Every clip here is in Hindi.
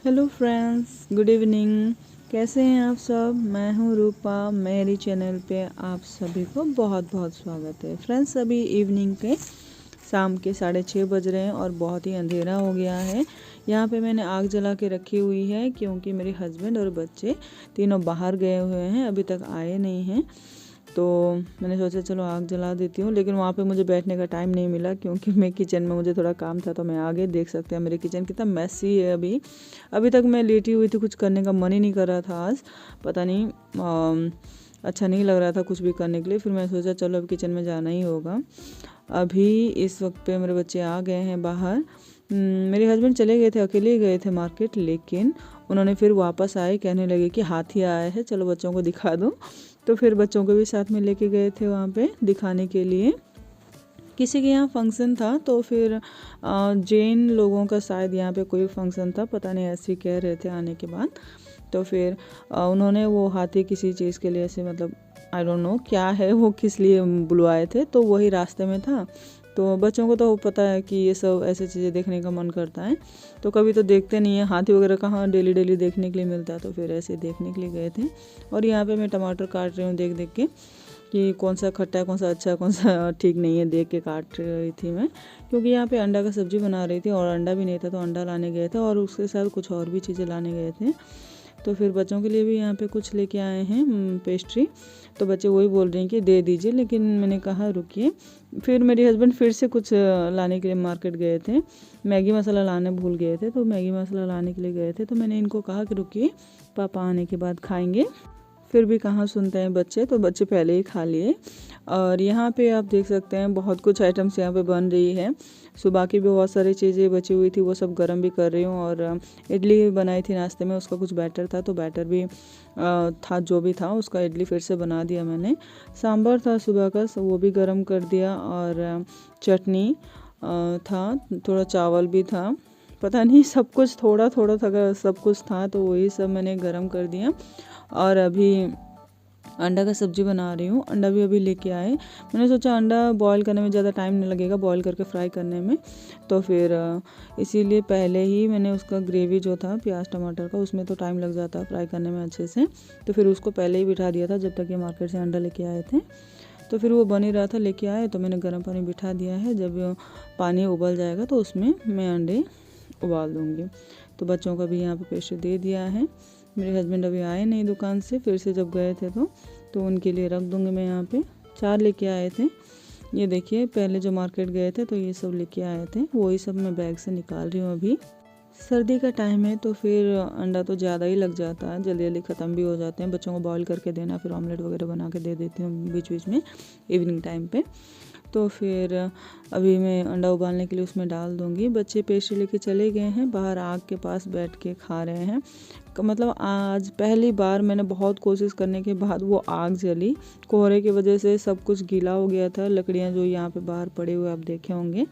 Hello friends, good evening. कैसे हैं आप सब? मैं हूं रूपा। मेरी चैनल पे आप सभी को बहुत बहुत स्वागत है। फ्रेंड्स, अभी इवनिंग के शाम के 6:30 बज रहे हैं और बहुत ही अंधेरा हो गया है। यहाँ पे मैंने आग जला के रखी हुई है क्योंकि मेरे हस्बैंड और बच्चे तीनों बाहर गए हुए हैं, अभी तक आए नहीं हैं। तो मैंने सोचा चलो आग जला देती हूँ, लेकिन वहाँ पे मुझे बैठने का टाइम नहीं मिला क्योंकि मैं किचन में, मुझे थोड़ा काम था तो मैं आगे देख सकते हैं मेरे किचन कितना मैसी है। अभी तक मैं लेटी हुई थी, कुछ करने का मन ही नहीं कर रहा था आज। पता नहीं अच्छा नहीं लग रहा था कुछ भी करने के लिए। फिर मैं सोचा चलो अब किचन में जाना ही होगा। अभी इस वक्त पे मेरे बच्चे आ गए हैं बाहर। मेरे हस्बैंड चले गए थे, अकेले गए थे मार्केट, लेकिन उन्होंने फिर वापस आए, कहने लगे कि हाथी आया है, चलो बच्चों को दिखा दो। तो फिर बच्चों को भी साथ में लेके गए थे वहाँ पे दिखाने के लिए। किसी के यहाँ फंक्शन था, तो फिर जैन लोगों का शायद यहाँ पे कोई फंक्शन था, पता नहीं, ऐसे ही कह रहे थे आने के बाद। तो फिर उन्होंने वो हाथी किसी चीज़ के लिए ऐसे, मतलब आई डोंट नो क्या है वो, किस लिए बुलवाए थे, तो वही रास्ते में था। तो बच्चों को तो पता है कि ये सब ऐसी चीज़ें देखने का मन करता है, तो कभी तो देखते नहीं है। हाथी वगैरह कहाँ डेली डेली देखने के लिए मिलता है, तो फिर ऐसे देखने के लिए गए थे। और यहाँ पे मैं टमाटर काट रही हूँ देख देख के कि कौन सा खट्टा है, कौन सा अच्छा है, कौन सा ठीक नहीं है, देख के काट रही थी मैं। क्योंकि यहाँ पे अंडा का सब्ज़ी बना रही थी और अंडा भी नहीं था, तो अंडा लाने गए थे और उसके साथ कुछ और भी चीज़ें लाने गए थे। तो फिर बच्चों के लिए भी यहाँ पे कुछ लेके आए हैं पेस्ट्री। तो बच्चे वही बोल रहे हैं कि दे दीजिए, लेकिन मैंने कहा रुकिए। फिर मेरे हस्बैंड फिर से कुछ लाने के लिए मार्केट गए थे। मैगी मसाला लाने भूल गए थे, तो मैगी मसाला लाने के लिए गए थे। तो मैंने इनको कहा कि रुकिए, पापा आने के बाद खाएंगे। फिर भी कहाँ सुनते हैं बच्चे, तो बच्चे पहले ही खा लिए। और यहाँ पे आप देख सकते हैं बहुत कुछ आइटम्स यहाँ पे बन रही है। सुबह की भी बहुत सारी चीज़ें बची हुई थी, वो सब गर्म भी कर रही हूँ। और इडली बनाई थी नाश्ते में, उसका कुछ बैटर था, तो बैटर भी था, जो भी था उसका इडली फिर से बना दिया मैंने। सांभर था सुबह का, वो भी गर्म कर दिया। और चटनी था, थोड़ा चावल भी था, पता नहीं सब कुछ थोड़ा थोड़ा था, सब कुछ था, तो वही सब मैंने गर्म कर दिया। और अभी अंडा का सब्ज़ी बना रही हूँ। अंडा भी अभी लेके आए। मैंने सोचा अंडा बॉईल करने में ज़्यादा टाइम नहीं लगेगा, बॉईल करके फ्राई करने में। तो फिर इसीलिए पहले ही मैंने उसका ग्रेवी जो था प्याज टमाटर का, उसमें तो टाइम लग जाता है फ्राई करने में अच्छे से, तो फिर उसको पहले ही बिठा दिया था जब तक ये मार्केट से अंडा लेके आए थे। तो फिर वो बन ही रहा था, लेके आए तो मैंने गर्म पानी बिठा दिया है। जब पानी उबल जाएगा तो उसमें मैं अंडे उबाल दूँगी। तो बच्चों का भी यहाँ पे पेस्ट दे दिया है। मेरे हस्बैंड अभी आए नहीं दुकान से, फिर से जब गए थे तो उनके लिए रख दूँगी मैं यहाँ पे। 4 लेके आए थे। ये देखिए, पहले जो मार्केट गए थे तो ये सब लेके आए थे, वही सब मैं बैग से निकाल रही हूँ अभी। सर्दी का टाइम है तो फिर अंडा तो ज़्यादा ही लग जाता है, जल्दी जल्दी ख़त्म भी हो जाते हैं। बच्चों को बॉईल करके देना, फिर ऑमलेट वगैरह बना के दे देती हूँ बीच बीच में इवनिंग टाइम पे। तो फिर अभी मैं अंडा उबालने के लिए उसमें डाल दूँगी। बच्चे पेस्ट्री लेके चले गए हैं, बाहर आग के पास बैठ के खा रहे हैं। मतलब आज पहली बार मैंने बहुत कोशिश करने के बाद वो आग जली। कोहरे की वजह से सब कुछ गीला हो गया था, लकड़ियाँ जो यहाँ पे बाहर पड़े हुए आप देखे होंगे,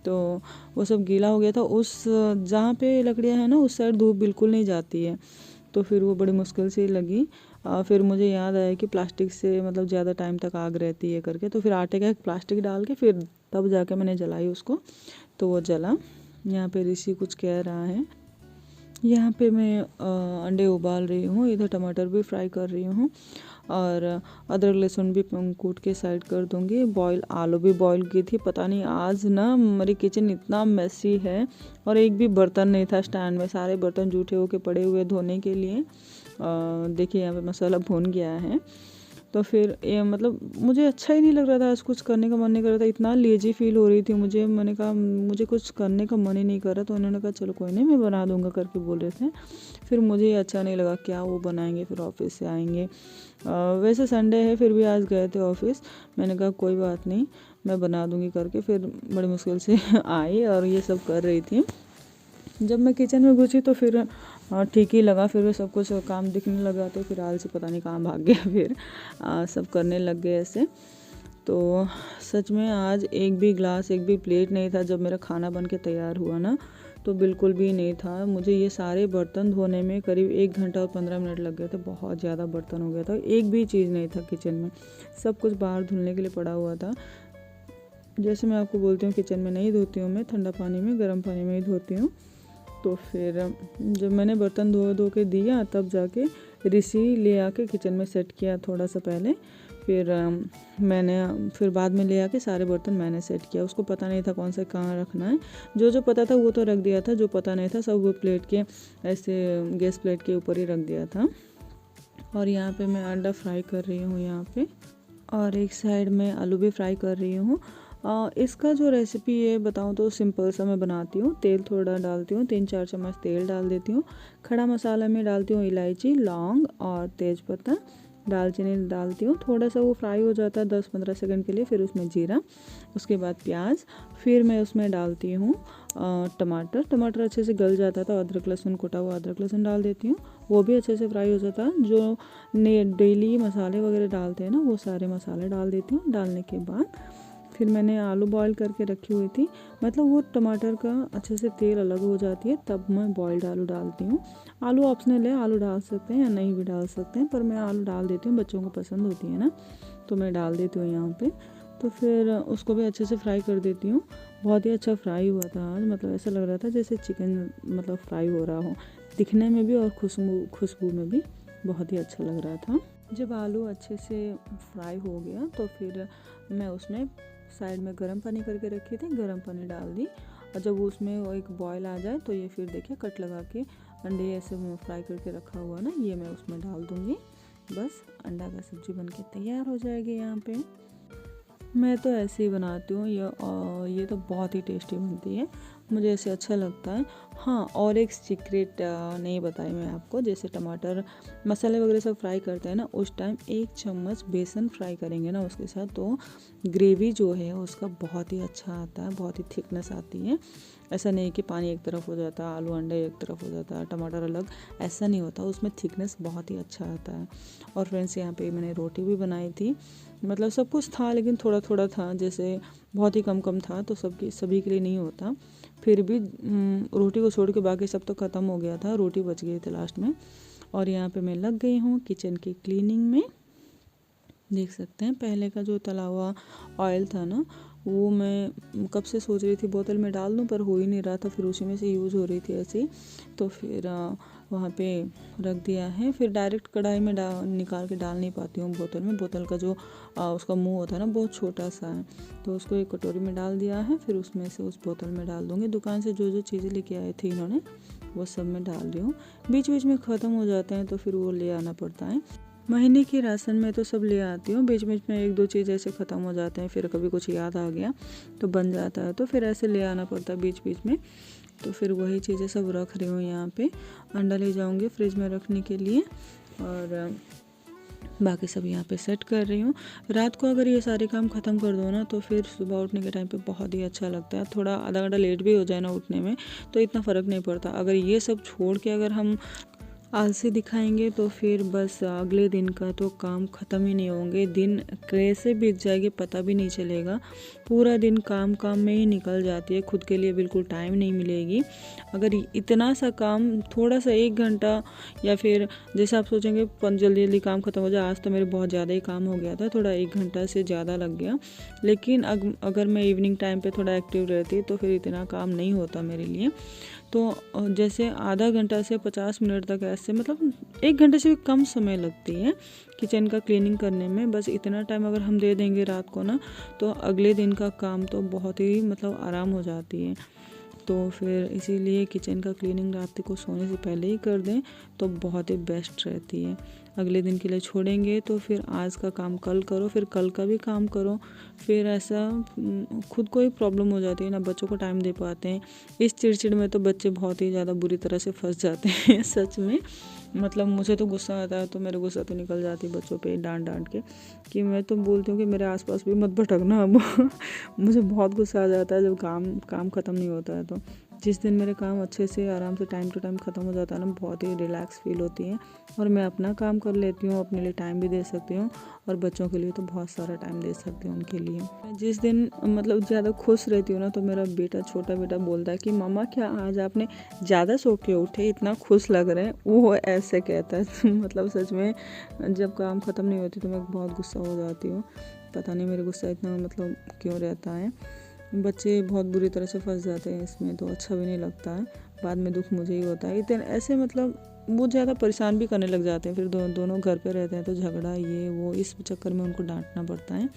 तो वो सब गीला हो गया था। उस जहाँ पे लकड़ियाँ हैं ना, उस साइड धूप बिल्कुल नहीं जाती है, तो फिर वो बड़ी मुश्किल से लगी। फिर मुझे याद आया कि प्लास्टिक से मतलब ज़्यादा टाइम तक आग रहती है करके, तो फिर आटे का एक प्लास्टिक डाल के फिर तब जाके मैंने जलाई उसको, तो वो जला। यहाँ पे ऋषि कुछ कह रहा है। यहाँ पे मैं अंडे उबाल रही हूँ, इधर टमाटर भी फ्राई कर रही हूँ और अदरक लहसुन भी कूट के साइड कर दूँगी। बॉयल आलू भी बॉईल की थी। पता नहीं आज ना मेरी किचन इतना मैसी है और एक भी बर्तन नहीं था स्टैंड में, सारे बर्तन जूठे होके पड़े हुए धोने के लिए। देखिए यहाँ पे मसाला भून गया है। तो फिर ये मतलब मुझे अच्छा ही नहीं लग रहा था, आज कुछ करने का मन नहीं कर रहा था, इतना लेजी फील हो रही थी मुझे। मैंने कहा मुझे कुछ करने का मन ही नहीं कर रहा, तो उन्होंने कहा चलो कोई नहीं, मैं बना दूंगा करके बोल रहे थे। फिर मुझे ये अच्छा नहीं लगा, क्या वो बनाएंगे, फिर ऑफिस से आएंगे। वैसे संडे है, फिर भी आज गए थे ऑफिस। मैंने कहा कोई बात नहीं, मैं बना दूंगी करके। फिर बड़ी मुश्किल से आई और ये सब कर रही थी। जब मैं किचन में घुसी तो फिर ठीक ही लगा, फिर वो सब कुछ काम दिखने लगा, तो फिर आलसी पता नहीं कहाँ भाग गया। फिर सब करने लग गए ऐसे। तो सच में आज एक भी ग्लास, एक भी प्लेट नहीं था। जब मेरा खाना बन के तैयार हुआ ना, तो बिल्कुल भी नहीं था। मुझे ये सारे बर्तन धोने में करीब 1 घंटा और 15 मिनट लग गए थे। बहुत ज़्यादा बर्तन हो गया था, एक भी चीज़ नहीं था किचन में, सब कुछ बाहर धुलने के लिए पड़ा हुआ था। जैसे मैं आपको बोलती हूँ किचन में नहीं धोती हूँ मैं, ठंडा पानी में, गर्म पानी में ही धोती हूँ। तो फिर जब मैंने बर्तन धो के दिया तब जाके ऋषि ले आके किचन में सेट किया थोड़ा सा पहले। फिर बाद में ले आके सारे बर्तन मैंने सेट किया। उसको पता नहीं था कौन सा कहाँ रखना है। जो पता था वो तो रख दिया था, जो पता नहीं था सब वो प्लेट के ऐसे गैस प्लेट के ऊपर ही रख दिया था। और यहाँ पे मैं अंडा फ्राई कर रही हूँ यहाँ पे, और एक साइड में आलू भी फ्राई कर रही हूँ। इसका जो रेसिपी है बताऊँ तो सिंपल सा मैं बनाती हूँ। तेल थोड़ा डालती हूँ, 3-4 चम्मच तेल डाल देती हूँ। खड़ा मसाला में डालती हूँ इलायची, लौंग और तेज़पत्ता, दालचीनी डालती हूँ। थोड़ा सा वो फ्राई हो जाता है 10-15 सेकंड के लिए, फिर उसमें जीरा, उसके बाद प्याज, फिर मैं उसमें डालती हूँ टमाटर अच्छे से गल जाता था। अदरक लहसुन, कुटा हुआ अदरक लहसुन डाल देती हूँ, वो भी अच्छे से फ्राई हो जाता है। जो डेली मसाले वगैरह डालते हैं ना, वो सारे मसाले डाल देती हूँ। डालने के बाद फिर मैंने आलू बॉईल करके रखी हुई थी, मतलब वो टमाटर का अच्छे से तेल अलग हो जाती है तब मैं बॉइल्ड आलू डालती हूँ। आलू ऑप्शनल है, आलू डाल सकते हैं या नहीं भी डाल सकते हैं, पर मैं आलू डाल देती हूँ, बच्चों को पसंद होती है ना, तो मैं डाल देती हूँ यहाँ पे। तो फिर उसको भी अच्छे से फ्राई कर देती हूँ। बहुत ही अच्छा फ्राई हुआ था आज, मतलब ऐसा लग रहा था जैसे चिकन मतलब फ्राई हो रहा हो, दिखने में भी और खुशबू में भी बहुत ही अच्छा लग रहा था। जब आलू अच्छे से फ्राई हो गया तो फिर मैं उसमें साइड में गर्म पानी करके रखी थी, गर्म पानी डाल दी। और जब उसमें वो एक बॉयल आ जाए तो ये फिर देखिए कट लगा के अंडे ऐसे फ्राई करके रखा हुआ ना, ये मैं उसमें डाल दूँगी। बस अंडा का सब्ज़ी बनके तैयार हो जाएगी। यहाँ पे मैं तो ऐसे ही बनाती हूँ ये तो बहुत ही टेस्टी बनती है, मुझे ऐसे अच्छा लगता है। हाँ, और एक सीक्रेट नहीं बताई मैं आपको, जैसे टमाटर मसाले वगैरह सब फ्राई करते हैं ना, उस टाइम 1 चम्मच बेसन फ्राई करेंगे ना उसके साथ, तो ग्रेवी जो है उसका बहुत ही अच्छा आता है, बहुत ही थिकनेस आती है। ऐसा नहीं कि पानी एक तरफ हो जाता है, आलू अंडे एक तरफ हो जाता है, टमाटर अलग, ऐसा नहीं होता, उसमें थिकनेस बहुत ही अच्छा आता है। और फ्रेंड्स यहाँ पे मैंने रोटी भी बनाई थी, मतलब सब कुछ था लेकिन थोड़ा थोड़ा था, जैसे बहुत ही कम था तो सभी के लिए नहीं होता। फिर भी रोटी को छोड़ के बाकी सब तो ख़त्म हो गया था, रोटी बच गई थी लास्ट में। और यहाँ पे मैं लग गई हूँ किचन की क्लीनिंग में। देख सकते हैं पहले का जो तला हुआ ऑयल था ना, वो मैं कब से सोच रही थी बोतल में डाल दूं, पर हो ही नहीं रहा था, फिर उसी में से यूज़ हो रही थी ऐसे ही, तो फिर वहाँ पे रख दिया है। फिर डायरेक्ट कढ़ाई में निकाल के डाल नहीं पाती हूँ बोतल में, बोतल का जो उसका मुंह होता है ना बहुत छोटा सा है, तो उसको एक कटोरी में डाल दिया है। फिर उसमें से उस बोतल में डाल दूँगी। दुकान से जो चीज़ें लेके आए थे इन्होंने वो सब मैं डाल रही हूँ। बीच बीच में ख़त्म हो जाते हैं तो फिर वो ले आना पड़ता है। महीने के राशन में तो सब ले आती हूँ, बीच बीच में 1-2 चीज़ ऐसे ख़त्म हो जाते हैं, फिर कभी कुछ याद आ गया तो बन जाता है, तो फिर ऐसे ले आना पड़ता है बीच बीच में। तो फिर वही चीज़ें सब रख रही हूँ यहाँ पे। अंडा ले जाऊँगी फ्रिज में रखने के लिए, और बाकी सब यहाँ पे सेट कर रही हूँ। रात को अगर ये सारे काम ख़त्म कर दो ना तो फिर सुबह उठने के टाइम पे बहुत ही अच्छा लगता है। थोड़ा आधा घंटा लेट भी हो जाए ना उठने में तो इतना फ़र्क नहीं पड़ता। अगर ये सब छोड़ के अगर हम आलसी दिखाएंगे तो फिर बस अगले दिन का तो काम ख़त्म ही नहीं होंगे। दिन कैसे बीत जाएगी पता भी नहीं चलेगा, पूरा दिन काम में ही निकल जाती है, खुद के लिए बिल्कुल टाइम नहीं मिलेगी। अगर इतना सा काम थोड़ा सा 1 घंटा, या फिर जैसे आप सोचेंगे जल्दी जल्दी काम ख़त्म हो जाए, आज तो मेरे बहुत ज़्यादा ही काम हो गया था, थोड़ा 1 घंटा से ज़्यादा लग गया। लेकिन अगर मैं इवनिंग टाइम पे थोड़ा एक्टिव रहती तो फिर इतना काम नहीं होता मेरे लिए। तो जैसे आधा घंटा से 50 मिनट तक ऐसे, मतलब 1 घंटे से भी कम समय लगती है किचन का क्लीनिंग करने में। बस इतना टाइम अगर हम दे देंगे रात को ना तो अगले दिन का काम तो बहुत ही मतलब आराम हो जाती है। तो फिर इसीलिए किचन का क्लीनिंग रात को सोने से पहले ही कर दें तो बहुत ही बेस्ट रहती है। अगले दिन के लिए छोड़ेंगे तो फिर आज का काम कल करो, फिर कल का भी काम करो, फिर ऐसा खुद को ही प्रॉब्लम हो जाती है ना, बच्चों को टाइम दे पाते हैं। इस चिड़चिड़ में तो बच्चे बहुत ही ज़्यादा बुरी तरह से फंस जाते हैं सच में। मतलब मुझे तो गुस्सा आता है तो मेरे गुस्सा तो निकल जाती है बच्चों पे डांट के, कि मैं तो बोलती हूँ कि मेरे आसपास भी मत भटकना अब मुझे बहुत गुस्सा आ जाता है जब काम ख़त्म नहीं होता है। तो जिस दिन मेरे काम अच्छे से आराम से टाइम टू टाइम ख़त्म हो जाता है ना, बहुत ही रिलैक्स फील होती है, और मैं अपना काम कर लेती हूँ, अपने लिए टाइम भी दे सकती हूँ, और बच्चों के लिए तो बहुत सारा टाइम दे सकती हूँ उनके लिए। जिस दिन मतलब ज़्यादा खुश रहती हूँ ना तो मेरा छोटा बेटा बोलता है कि मम्मा क्या आज आपने ज़्यादा सो के उठे, इतना खुश लग रहे हैं, वो ऐसे कहता है मतलब सच में जब काम ख़त्म नहीं होती तो मैं बहुत गुस्सा हो जाती हूँ। पता नहीं मेरे गुस्सा इतना मतलब क्यों रहता है। बच्चे बहुत बुरी तरह से फंस जाते हैं इसमें, तो अच्छा भी नहीं लगता है। बाद में दुख मुझे ही होता है। इतने ऐसे मतलब वो ज़्यादा परेशान भी करने लग जाते हैं, फिर दोनों घर पे रहते हैं तो झगड़ा ये वो, इस चक्कर में उनको डांटना पड़ता है।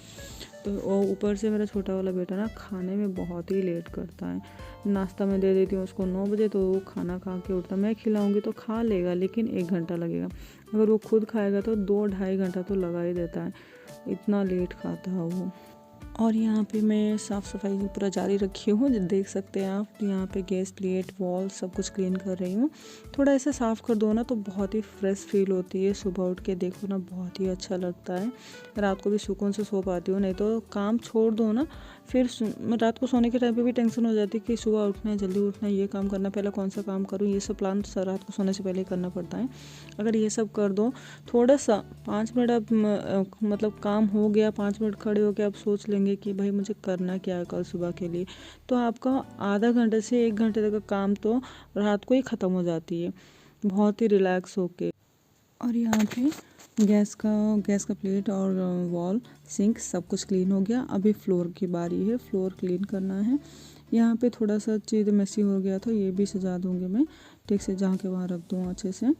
तो ऊपर से मेरा छोटा वाला बेटा ना खाने में बहुत ही लेट करता है। नाश्ता मैं दे देती हूँ उसको 9 बजे, तो वो खाना खा के उठता, मैं खिलाऊंगी तो खा लेगा, लेकिन 1 घंटा लगेगा। अगर वो खुद खाएगा तो 2-2.5 घंटा तो लगा ही देता है, इतना लेट खाता है वो। और यहाँ पे मैं साफ़ सफाई पूरा जारी रखी हूँ, देख सकते हैं आप। यहाँ पे गैस प्लेट वॉल सब कुछ क्लीन कर रही हूँ। थोड़ा ऐसे साफ़ कर दो ना तो बहुत ही फ्रेश फील होती है, सुबह उठ के देखो ना बहुत ही अच्छा लगता है। रात को भी सुकून से सो पाती हूँ, नहीं तो काम छोड़ दो ना फिर रात को सोने के टाइम पे भी टेंशन हो जाती है कि सुबह उठना है, जल्दी उठना है, ये काम करना, पहले कौन सा काम करूँ, ये सब प्लान रात को सोने से पहले करना पड़ता है। अगर ये सब कर दो, थोड़ा सा 5 मिनट अब मतलब काम हो गया, 5 मिनट खड़े होकर आप सोच लेंगे कि भाई मुझे करना क्या है कल सुबह के लिए, तो आपका आधा घंटे से 1 घंटे तक का काम तो रात को ही ख़त्म हो जाती है, बहुत ही रिलैक्स होके। और यहाँ पे गैस का प्लेट और वॉल सिंक सब कुछ क्लीन हो गया। अभी फ्लोर की बारी है, फ्लोर क्लीन करना है। यहाँ पे थोड़ा सा चीज़ मेसी हो गया था, ये भी सजा दूँगी मैं ठीक से, जहाँ के वहाँ रख दूँ अच्छे से।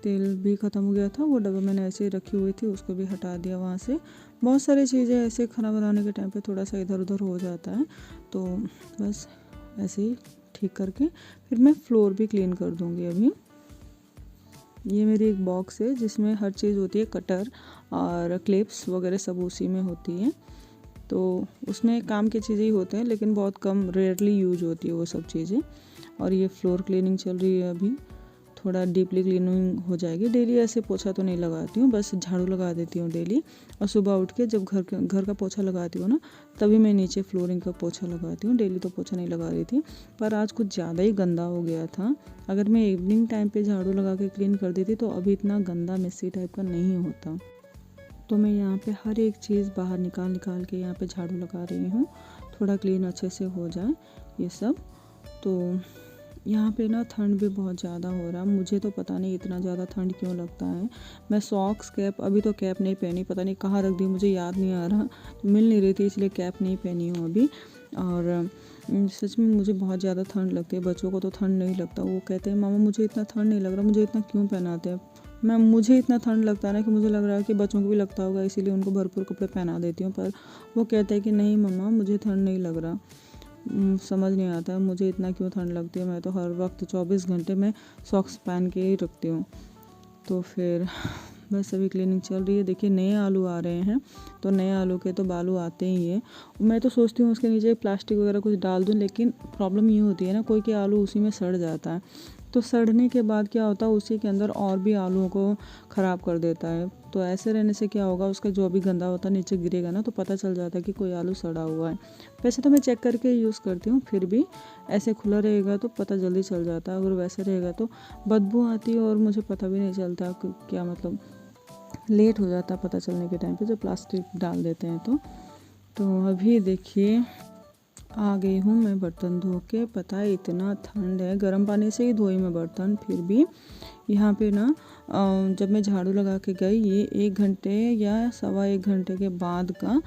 तेल भी ख़त्म हो गया था, वो डब्बा मैंने ऐसे ही रखी हुई थी, उसको भी हटा दिया वहाँ से। बहुत सारी चीज़ें ऐसे खाना बनाने के टाइम पे थोड़ा सा इधर उधर हो जाता है, तो बस ऐसे ही ठीक करके फिर मैं फ्लोर भी क्लीन कर दूँगी। अभी ये मेरी एक बॉक्स है जिसमें हर चीज़ होती है, कटर और क्लिप्स वगैरह सब उसी में होती है। तो उसमें काम की चीज़ें ही होते हैं, लेकिन बहुत कम रेयरली यूज होती है वो सब चीज़ें। और ये फ्लोर क्लीनिंग चल रही है अभी, थोड़ा डीपली क्लीनिंग हो जाएगी। डेली ऐसे पोछा तो नहीं लगाती हूँ, बस झाड़ू लगा देती हूँ डेली। और सुबह उठ के जब घर का पोछा लगाती हूँ ना, तभी मैं नीचे फ्लोरिंग का पोछा लगाती हूँ। डेली तो पोछा नहीं लगा रही थी, पर आज कुछ ज़्यादा ही गंदा हो गया था। अगर मैं इवनिंग टाइम पे झाड़ू लगा के क्लीन कर देती तो अभी इतना गंदा मेसी टाइप का नहीं होता। तो मैं यहाँ पे हर एक चीज़ बाहर निकाल के यहाँ पे झाड़ू लगा रही हूँ, थोड़ा क्लीन अच्छे से हो जाए ये सब। तो यहाँ पे ना ठंड भी बहुत ज़्यादा हो रहा है, मुझे तो पता नहीं इतना ज़्यादा ठंड क्यों लगता है। मैं सॉक्स कैप, अभी तो कैप नहीं पहनी, पता नहीं कहाँ रख दी, मुझे याद नहीं आ रहा, तो मिल नहीं रही थी, इसलिए कैप नहीं पहनी हूँ अभी। और सच में मुझे बहुत ज़्यादा ठंड लगती है। बच्चों को तो ठंड नहीं लगता, वो कहते हैं मामा मुझे इतना ठंड नहीं लग रहा, मुझे इतना क्यों पहनाते हैं। मुझे इतना ठंड लगता है ना कि मुझे लग रहा है कि बच्चों को भी लगता होगा, इसीलिए उनको भरपूर कपड़े पहना देती हूँ। पर वो कहते हैं कि नहीं मम्मा मुझे ठंड नहीं लग रहा। समझ नहीं आता मुझे इतना क्यों ठंड लगती है। मैं तो हर वक्त 24 घंटे में सॉक्स पहन के ही रखती हूँ। तो फिर बस अभी क्लीनिंग चल रही है। देखिए नए आलू आ रहे हैं, तो नए आलू के तो बालू आते ही है। मैं तो सोचती हूँ उसके नीचे प्लास्टिक वगैरह कुछ डाल दूँ, लेकिन प्रॉब्लम ये होती है ना, कोई के आलू उसी में सड़ जाता है, तो सड़ने के बाद क्या होता है उसी के अंदर और भी आलूओं को ख़राब कर देता है। तो ऐसे रहने से क्या होगा, उसका जो भी गंदा होता है नीचे गिरेगा ना, तो पता चल जाता है कि कोई आलू सड़ा हुआ है। वैसे तो मैं चेक करके यूज़ करती हूँ, फिर भी ऐसे खुला रहेगा तो पता जल्दी चल जाता है। अगर वैसे रहेगा तो बदबू आती है और मुझे पता भी नहीं चलता क्या, मतलब लेट हो जाता है पता चलने के टाइम पे जब प्लास्टिक डाल देते हैं तो अभी देखिए आ गई हूँ मैं बर्तन धो के। पता है इतना ठंड है, गर्म पानी से ही धोई मैं बर्तन, फिर भी यहाँ पे ना जब मैं झाड़ू लगा के गई, ये 1 घंटे या 1.25 घंटे के बाद का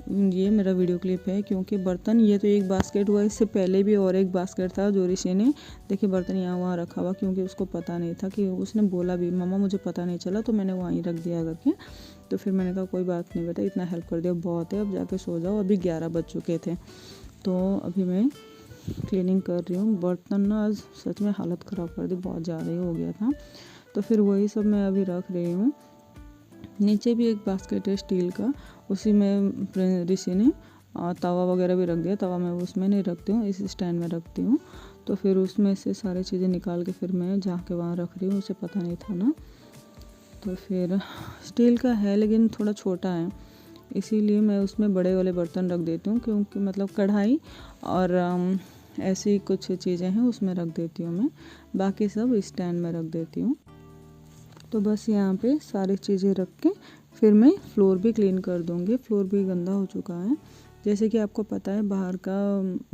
ये मेरा वीडियो क्लिप है। क्योंकि बर्तन ये तो एक बास्केट हुआ, इससे पहले भी और एक बास्केट था जो ऋषि ने देखिए बर्तन यहाँ वहाँ रखा हुआ, क्योंकि उसको पता नहीं था, कि उसने बोला भी मम्मा मुझे पता नहीं चला, तो मैंने वहीं रख दिया करके। तो फिर मैंने कहा कोई बात नहीं बेटा, इतना हेल्प कर दिया बहुत है, अब जाके सो जाओ। अभी 11 बज चुके थे, तो अभी मैं क्लीनिंग कर रही हूँ। बर्तन ना आज सच में हालत ख़राब कर दी, बहुत ज़्यादा ही हो गया था। तो फिर वही सब मैं अभी रख रही हूँ। नीचे भी एक बास्केट है स्टील का, उसी में ऋषि ने तवा वगैरह भी रख दिया। तवा मैं उसमें नहीं रखती हूँ, इस स्टैंड में रखती हूँ। तो फिर उसमें से सारी चीज़ें निकाल के फिर मैं जहाँ के वहाँ रख रही हूँ, उसे पता नहीं था ना। तो फिर स्टील का है लेकिन थोड़ा छोटा है, इसीलिए मैं उसमें बड़े वाले बर्तन रख देती हूँ, क्योंकि मतलब कढ़ाई और ऐसी कुछ चीज़ें हैं उसमें रख देती हूँ मैं, बाकी सब स्टैंड में रख देती हूँ। तो बस यहाँ पे सारी चीज़ें रख के फिर मैं फ्लोर भी क्लीन कर दूँगी। फ्लोर भी गंदा हो चुका है, जैसे कि आपको पता है बाहर का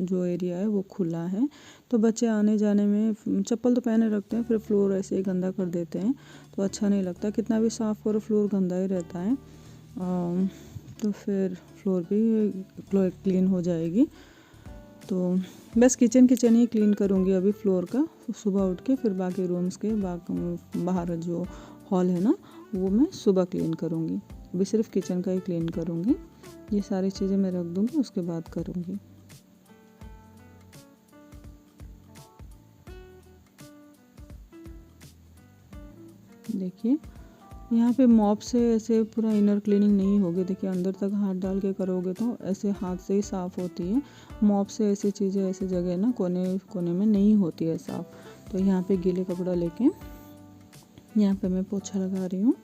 जो एरिया है वो खुला है, तो बच्चे आने जाने में चप्पल तो पहने रखते हैं, फिर फ्लोर ऐसे ही गंदा कर देते हैं, तो अच्छा नहीं लगता। कितना भी साफ़ करो फ्लोर गंदा ही रहता है। तो फिर फ्लोर भी क्लीन हो जाएगी। तो बस किचन ही क्लीन करूँगी अभी फ्लोर का। सुबह उठ के फिर बाकी रूम्स के बाहर जो हॉल है ना वो मैं सुबह क्लीन करूँगी। अभी सिर्फ किचन का ही क्लीन करूँगी। ये सारी चीज़ें मैं रख दूँगी, उसके बाद करूँगी। देखिए यहाँ पे मॉप से ऐसे पूरा इनर क्लीनिंग नहीं होगी। देखिए अंदर तक हाथ डाल के करोगे तो ऐसे हाथ से ही साफ़ होती है। मॉप से ऐसी चीज़ें ऐसी जगह ना कोने कोने में नहीं होती है साफ़। तो यहाँ पे गीले कपड़ा लेके यहाँ पे मैं पोछा लगा रही हूँ।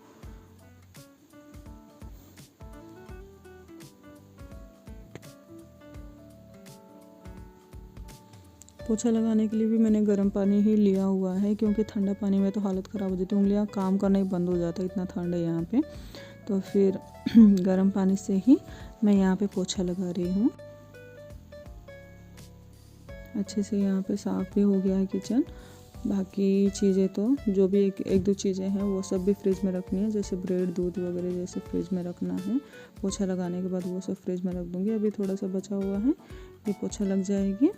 पोछा लगाने के लिए भी मैंने गर्म पानी ही लिया हुआ है, क्योंकि ठंडा पानी में तो हालत ख़राब हो जाती है, उंगलियां काम करना ही बंद हो जाता है, इतना ठंड है यहाँ पे। तो फिर गर्म पानी से ही मैं यहाँ पे पोछा लगा रही हूँ। अच्छे से यहाँ पे साफ़ भी हो गया है किचन। बाकी चीज़ें तो जो भी एक दो चीज़ें हैं वो सब भी फ्रिज में रखनी है, जैसे ब्रेड दूध वगैरह जैसे फ्रिज में रखना है। पोछा लगाने के बाद वो सब फ्रिज में रख दूँगी। अभी थोड़ा सा बचा हुआ है, ये पोछा लग जाएगी।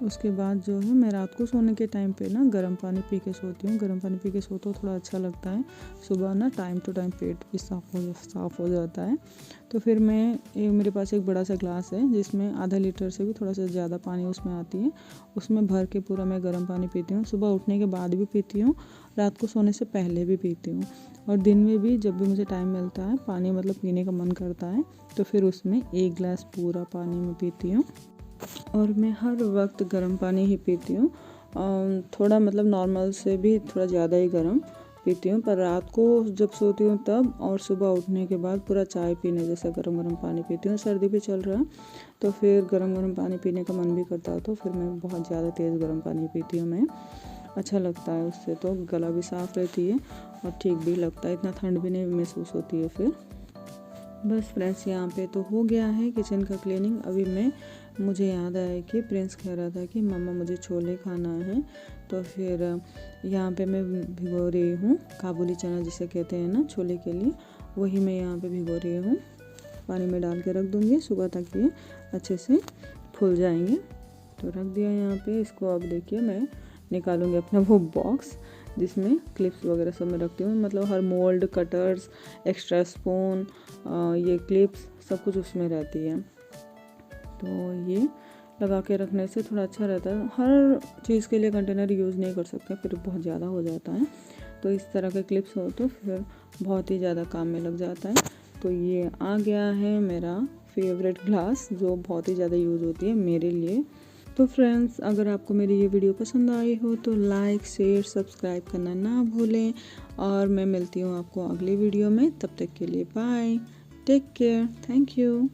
उसके बाद जो है मैं रात को सोने के टाइम पे ना गर्म पानी पी के सोती हूँ। गर्म पानी पी के सो तो थोड़ा अच्छा लगता है। सुबह ना टाइम टू टाइम पेट भी साफ़ हो जाता है। तो फिर मेरे पास एक बड़ा सा ग्लास है जिसमें आधा लीटर से भी थोड़ा सा ज़्यादा पानी उसमें आती है। उसमें भर के पूरा मैं गर्म पानी पीती हूँ। सुबह उठने के बाद भी पीती हूँ, रात को सोने से पहले भी पीती हूँ, और दिन में भी जब भी मुझे टाइम मिलता है पानी मतलब पीने का मन करता है तो फिर उसमें 1 गिलास पूरा पानी में पीती हूँ। और मैं हर वक्त गर्म पानी ही पीती हूँ। थोड़ा मतलब नॉर्मल से भी थोड़ा ज़्यादा ही गर्म पीती हूँ, पर रात को जब सोती हूँ तब और सुबह उठने के बाद पूरा चाय पीने जैसा गर्म पानी पीती हूँ। सर्दी भी चल रहा है तो फिर गर्म पानी पीने का मन भी करता है, तो फिर मैं बहुत ज़्यादा तेज़ गर्म पानी पीती हूँ। मैं अच्छा लगता है उससे, तो गला भी साफ़ रहती है और ठीक भी लगता है, इतना ठंड भी नहीं महसूस होती है। फिर बस फ्रेंड्स यहाँ पे तो हो गया है किचन का क्लीनिंग। अभी मुझे याद आया कि प्रिंस कह रहा था कि मम्मा मुझे छोले खाना है, तो फिर यहाँ पे मैं भिगो रही हूँ काबुली चना जिसे कहते हैं ना छोले के लिए, वही मैं यहाँ पे भिगो रही हूँ। पानी में डाल के रख दूँगी, सुबह तक ये अच्छे से फूल जाएंगे। तो रख दिया यहाँ पे इसको। अब देखिए मैं निकालूंगी अपना वो बॉक्स जिसमें क्लिप्स वगैरह सब मैं रखती हूँ, मतलब हर मोल्ड, कटर्स, एक्स्ट्रा स्पून, ये क्लिप्स सब कुछ उसमें रहती है। तो ये लगा के रखने से थोड़ा अच्छा रहता है। हर चीज़ के लिए कंटेनर यूज़ नहीं कर सकते, फिर बहुत ज़्यादा हो जाता है। तो इस तरह के क्लिप्स हो तो फिर बहुत ही ज़्यादा काम में लग जाता है। तो ये आ गया है मेरा फेवरेट ग्लास जो बहुत ही ज़्यादा यूज़ होती है मेरे लिए। तो फ्रेंड्स अगर आपको मेरी ये वीडियो पसंद आई हो तो लाइक, शेयर, सब्सक्राइब करना ना भूलें, और मैं मिलती हूँ आपको अगली वीडियो में। तब तक के लिए bye, take care, thank you.